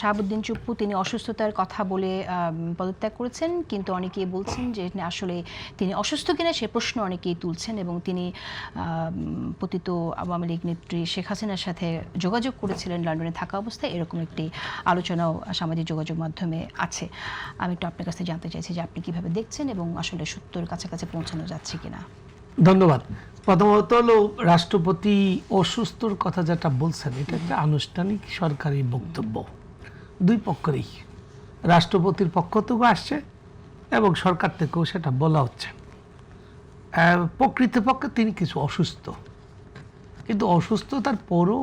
শাহাবুদ্দিন চুপ্পু তিনি অসুস্থতার কথা বলে পদত্যাগ করেছেন, কিন্তু অনেকেই বলছেন যে আসলে তিনি অসুস্থ কিনা সে প্রশ্ন অনেকেই তুলছেন, এবং তিনি পতিত আওয়ামী লীগ নেত্রী শেখ হাসিনার সাথে যোগাযোগ করেছিলেন লন্ডনে থাকা অবস্থায়, এরকম একটি আলোচনাও সামাজিক যোগাযোগ মাধ্যমে আছে। আমি একটু আপনার কাছে জানতে চাইছি যে আপনি কিভাবে দেখছেন এবং আসলে সত্যের কাছাকাছি পৌঁছানো যাচ্ছে কিনা। ধন্যবাদ। প্রথমত হলো রাষ্ট্রপতি অসুস্থর কথা যেটা বলছেন, এটা একটা আনুষ্ঠানিক সরকারি বক্তব্য, দুই পক্ষেরই, রাষ্ট্রপতির পক্ষ থেকেও আসছে এবং সরকার থেকেও সেটা বলা হচ্ছে। প্রকৃতপক্ষে তিনি কিছু অসুস্থ, কিন্তু অসুস্থতার পরও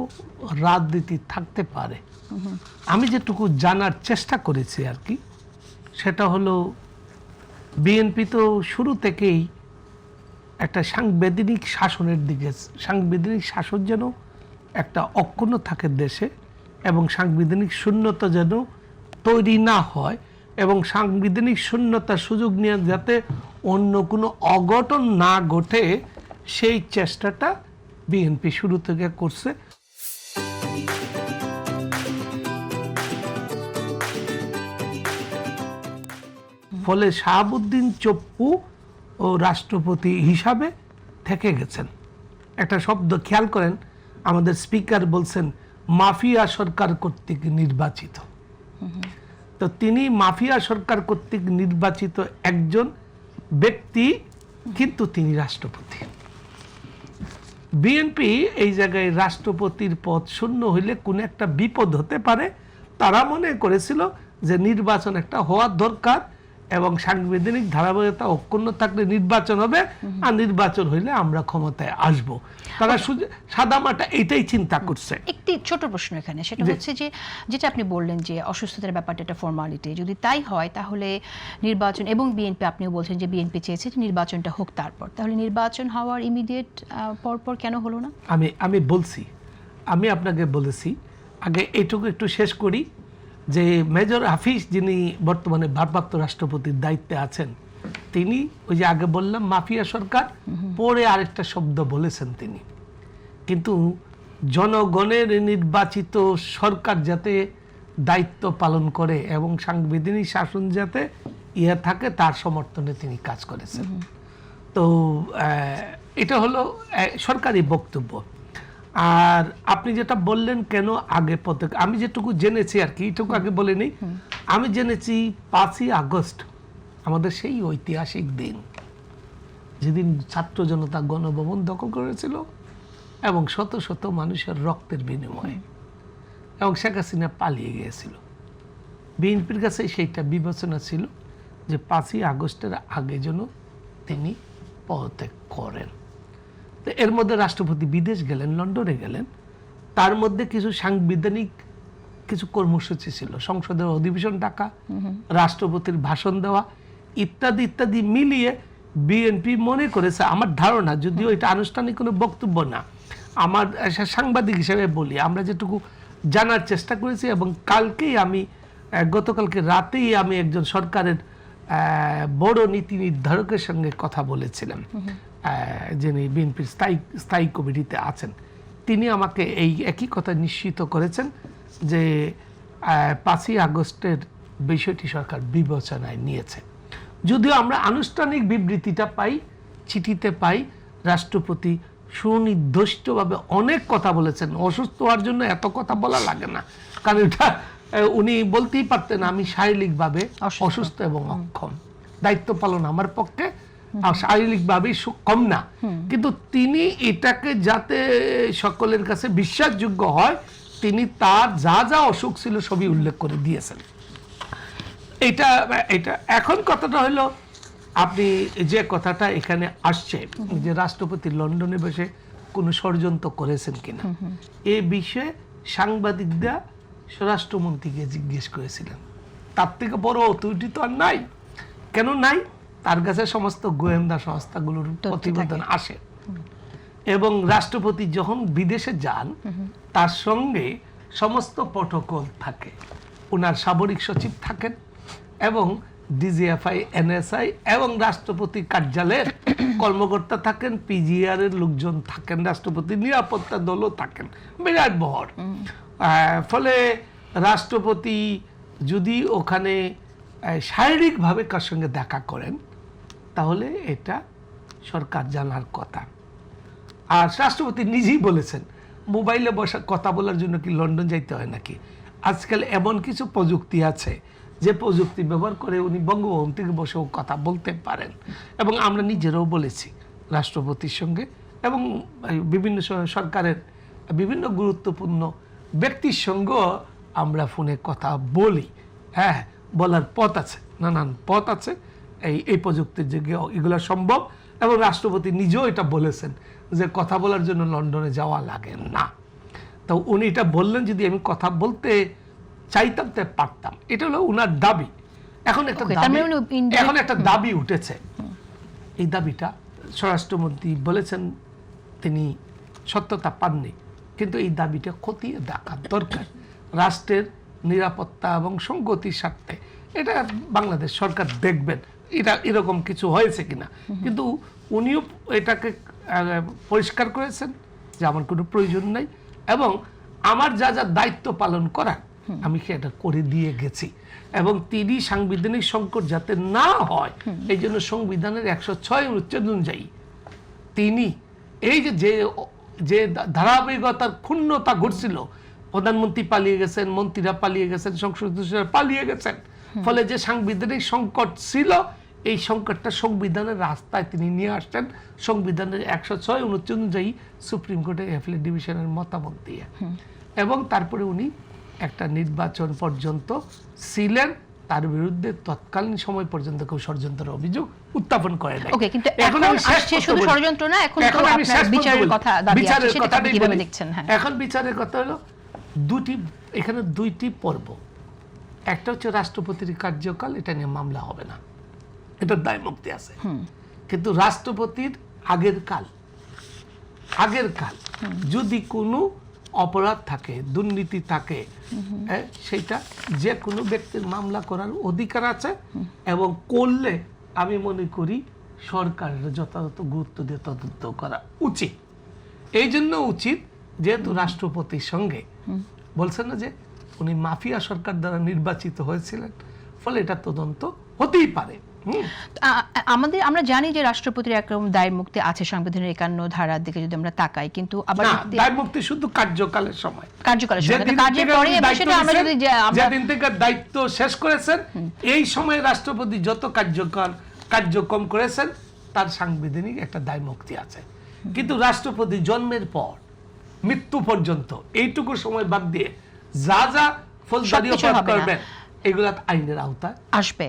রাজনীতি থাকতে পারে। আমি যেটুকু জানার চেষ্টা করেছি আর কি, সেটা হলো বিএনপি তো শুরু থেকেই একটা সাংবিধানিক শাসনের দিকে, সাংবিধানিক শাসন যেন একটা অক্ষুণ্ণ থাকে দেশে, এবং সাংবিধানিক শূন্যতা যেন তৈরি না হয়, এবং সাংবিধানিক শূন্যতার সুযোগ নিয়ে যাতে অন্য কোনো অঘটন না ঘটে, সেই চেষ্টাটা বিএনপি শুরু থেকে করছে। ফলে শাহাবুদ্দিন চুপ্পু ও রাষ্ট্রপতি হিসাবে থেকে গেছেন। একটা শব্দ খেয়াল করেন, আমাদের স্পিকার বলছেন মাফিয়া সরকার কর্তৃক নির্বাচিত। তো তিনি মাফিয়া সরকার কর্তৃক নির্বাচিত একজন ব্যক্তি, কিন্তু তিনি রাষ্ট্রপতি। বিএনপি এই জায়গায় রাষ্ট্রপতির পদ শূন্য হইলে কোন একটা বিপদ হতে পারে, তারা মনে করেছিল যে নির্বাচন একটা হওয়ার দরকার, এবং সাংবিধানিক ধারাবাহিকতা অক্ষুণ্ণ থাকলে নির্বাচন হবে, আর নির্বাচন হইলে আমরা ক্ষমতায় আসব। তারা সাদামাটা এটাই চিন্তা করছে। একটি ছোট প্রশ্ন এখানে, সেটা হচ্ছে যে যেটা আপনি বললেন যে অসুস্থতার ব্যাপারটা একটা ফর্মালিটি, যদি তাই হয় তাহলে নির্বাচন, এবং বিএনপি আপনিও বলছেন যে বিএনপি চেয়েছে নির্বাচনটা হোক তারপর, তাহলে নির্বাচন হওয়ার ইমিডিয়েট পরপর কেন হলো না? আমি বলছি, আমি আপনাকে বলেছি, আগে এইটুকু একটু শেষ করি যে মেজর হাফিজ যিনি বর্তমানে ভারপ্রাপ্ত রাষ্ট্রপতির দায়িত্বে আছেন, তিনি ওই যে আগে বললাম মাফিয়া সরকার, পরে আরেকটা শব্দ বলেছেন তিনি, কিন্তু জনগণের নির্বাচিত সরকার যাতে দায়িত্ব পালন করে এবং সাংবিধানিক শাসন যাতে থাকে, তার সমর্থনে তিনি কাজ করেছেন। তো এটা হলো সরকারি বক্তব্য। আর আপনি যেটা বললেন কেন আগে পদক, আমি যেটুকু জেনেছি আর কি, এটুকু আগে বলিনি। আমি জেনেছি 5ই আগস্ট আমাদের সেই ঐতিহাসিক দিন, যেদিন ছাত্র জনতা গণভবন দখল করেছিল এবং শত শত মানুষের রক্তের বিনিময়ে, এবং শেখ হাসিনা পালিয়ে গিয়েছিল। বিএনপির কাছে সেইটা বিবেচনা ছিল যে 5ই আগস্টের আগে যেন তিনি পদত্যাগ করেন। এর মধ্যে রাষ্ট্রপতি বিদেশ গেলেন, লন্ডনে গেলেন, তার মধ্যে কিছু সাংবিধানিক কিছু কর্মসূচি ছিল, সংসদের অধিবেশন ডাকা, রাষ্ট্রপতির ভাষণ দেওয়া, ইত্যাদি ইত্যাদি মিলিয়ে বিএনপি মনে করেছে, আমার ধারণা, যদিও এটা আনুষ্ঠানিক কোনো বক্তব্য না, আমার সাংবাদিক হিসেবে বলি, আমরা যেটুকু জানার চেষ্টা করেছি, এবং কালকেই আমি, গতকালকে রাতেই আমি একজন সরকারের বড় নীতি নির্ধারকের সঙ্গে কথা বলেছিলাম, যিনি বিএনপির স্থায়ী কমিটিতে আছেন। তিনি আমাকে এই একই কথা নিশ্চিত করেছেন যে 5ই আগস্টের বিষয়টি সরকার বিবেচনায় নিয়েছে। যদিও আমরা আনুষ্ঠানিক বিবৃতিটা পাই, চিঠিতে পাই, রাষ্ট্রপতি সুনির্দিষ্টভাবে অনেক কথা বলেছেন। অসুস্থ হওয়ার জন্য এত কথা বলা লাগে না, কারণ এটা উনি বলতেই পারতেন আমি শারীরিকভাবে অসুস্থ এবং অক্ষম, দায়িত্ব পালন আমার পক্ষে শারীরিকভাবে কম না, কিন্তু তিনি এটাকে যাতে সকলের কাছে বিশ্বাসযোগ্য হয়, তিনি তার যা যা অসুখ ছিল সবই উল্লেখ করে দিয়েছেন। এটা এখন কথাটা হলো, আপনি যে কথাটা এখানে আসছে যে রাষ্ট্রপতি লন্ডনে বসে কোনো ষড়যন্ত্র করেছেন কিনা, এ বিষয়ে সাংবাদিকরা স্বরাষ্ট্রমন্ত্রীকে জিজ্ঞেস করেছিলেন। তার থেকে বড় অথরিটি তো আর নাই। কেন নাই? তার কাছে সমস্ত গোয়েন্দা সংস্থাগুলোর প্রতিবেদন আসে, এবং রাষ্ট্রপতি যখন বিদেশে যান তার সঙ্গে সমস্ত প্রটোকল থাকে, ওনার সামরিক সচিব থাকেন, এবং ডিজিএফআই, এনএসআই এবং রাষ্ট্রপতি কার্যালয়ের কর্মকর্তা থাকেন, পিজিআর এর লোকজন থাকেন, রাষ্ট্রপতি নিরাপত্তা দলও থাকেন, বিরাট বহর। ফলে রাষ্ট্রপতি যদি ওখানে শারীরিকভাবে কার সঙ্গে দেখা করেন তাহলে এটা সরকার জানার কথা। আর রাষ্ট্রপতি নিজেই বলেছেন মোবাইলে বসা কথা বলার জন্য কি লন্ডন যাইতে হয় নাকি? আজকাল এমন কিছু প্রযুক্তি আছে যে প্রযুক্তি ব্যবহার করে উনি বঙ্গভবন থেকে বসেও কথা বলতে পারেন। এবং আমরা নিজেরাও বলেছি রাষ্ট্রপতির সঙ্গে এবং বিভিন্ন সরকারের বিভিন্ন গুরুত্বপূর্ণ ব্যক্তির সঙ্গেও আমরা ফোনে কথা বলি। হ্যাঁ, বলার পথ আছে, নানান পথ আছে, এই প্রযুক্তির যুগে এগুলো সম্ভব। এবং রাষ্ট্রপতি নিজেও এটা বলেছেন যে কথা বলার জন্য লন্ডনে যাওয়া লাগে না। তো উনি এটা বললেন যদি আমি কথা বলতে চাইতাম তো পারতাম, এটা হলো উনার দাবি। এখন একটা দাবি উঠেছে, এই দাবিটা স্বরাষ্ট্রমন্ত্রী বলেছেন তিনি সত্যতা পাননি, কিন্তু এই দাবিটা খতিয়ে দেখা দরকার রাষ্ট্রের নিরাপত্তা এবং সংগতির স্বার্থে। এটা বাংলাদেশ সরকার দেখবেন এটা এরকম কিছু হয়েছে কিনা। কিন্তু উনিও এটাকে পরিষ্কার করেছেন যে আমার কোনো প্রয়োজন নাই এবং আমার যা যা দায়িত্ব পালন করার আমি সেটা করে দিয়ে গেছি। এবং তিনি সাংবিধানিক সংকট যাতে না হয় এই জন্য সংবিধানের 106 অনুচ্ছেদ অনুযায়ী তিনি এই যে ধারাবাহিকতার ক্ষুণ্ণতা ঘটছিল, প্রধানমন্ত্রী পালিয়ে গেছেন, মন্ত্রীরা পালিয়ে গেছেন, সংসদ সদস্যরা পালিয়ে গেছেন, ফলে যে সাংবিধানিক সংকট ছিল এই সংকটটা সংবিধানের রাস্তায় তিনি নিয়ে আসছেন সংবিধানের 106 অনুচ্ছেদ অনুযায়ী সুপ্রিম কোর্টের অ্যাপিলেট ডিভিশনের মতামত দিয়ে। এবং তারপরে উনি একটা নির্বাচন পর্যন্ত ছিলেন, তার বিরুদ্ধে তৎকালীন সময় পর্যন্ত কেউ ষড়যন্ত্রের অভিযোগ উত্থাপন করে নাই। ওকে, কিন্তু এখন আসছে শুধু ষড়যন্ত্র না, এখন তো আপনার বিচারের কথা দাবি আছে, সেটা আপনি কিভাবে দেখছেন? হ্যাঁ, এখন বিচারের কথা হলো এখানে দুইটি পর্ব। একটা হচ্ছে রাষ্ট্রপতির কার্যকাল, এটা নিয়ে মামলা হবে না, এটা দায় মুক্তি আছে। কিন্তু রাষ্ট্রপতির আগের কাল যদি কোনো অপরাধ থাকে, দুর্নীতি থাকে, সেটা যে কোনো ব্যক্তির মামলা করার অধিকার আছে। এবং করলে আমি মনে করি সরকারের যথাযথ গুরুত্ব দিয়ে তদন্ত করা উচিত। এই জন্য উচিত যেহেতু রাষ্ট্রপতির সঙ্গে বলছেন না যে উনি মাফিয়া সরকার দ্বারা নির্বাচিত হয়েছিলেন, ফলে এটা তদন্ত হতেই পারে। আমরা জানি যে রাষ্ট্রপতির একরকম দায় মুক্তি আছে সংবিধানের 51 ধারার দিকে যদি আমরা তাকাই, কিন্তু আবার দায় মুক্তি শুধু কার্যকালের সময়, কার্যের পরে সেটা আমরা যদি যেদিন থেকে দায়িত্ব শেষ করেছেন এই সময় রাষ্ট্রপতি যত কার্যক্রম করেছেন তার সাংবিধানিক একটা দায় মুক্তি আছে। কিন্তু রাষ্ট্রপতি জন্মের পর মৃত্যু পর্যন্ত এইটুকু সময় বাদ দিয়ে যা যা ফৌজদারি অপরাধ করবেন এগুলা আইনের আওতায় আসবে।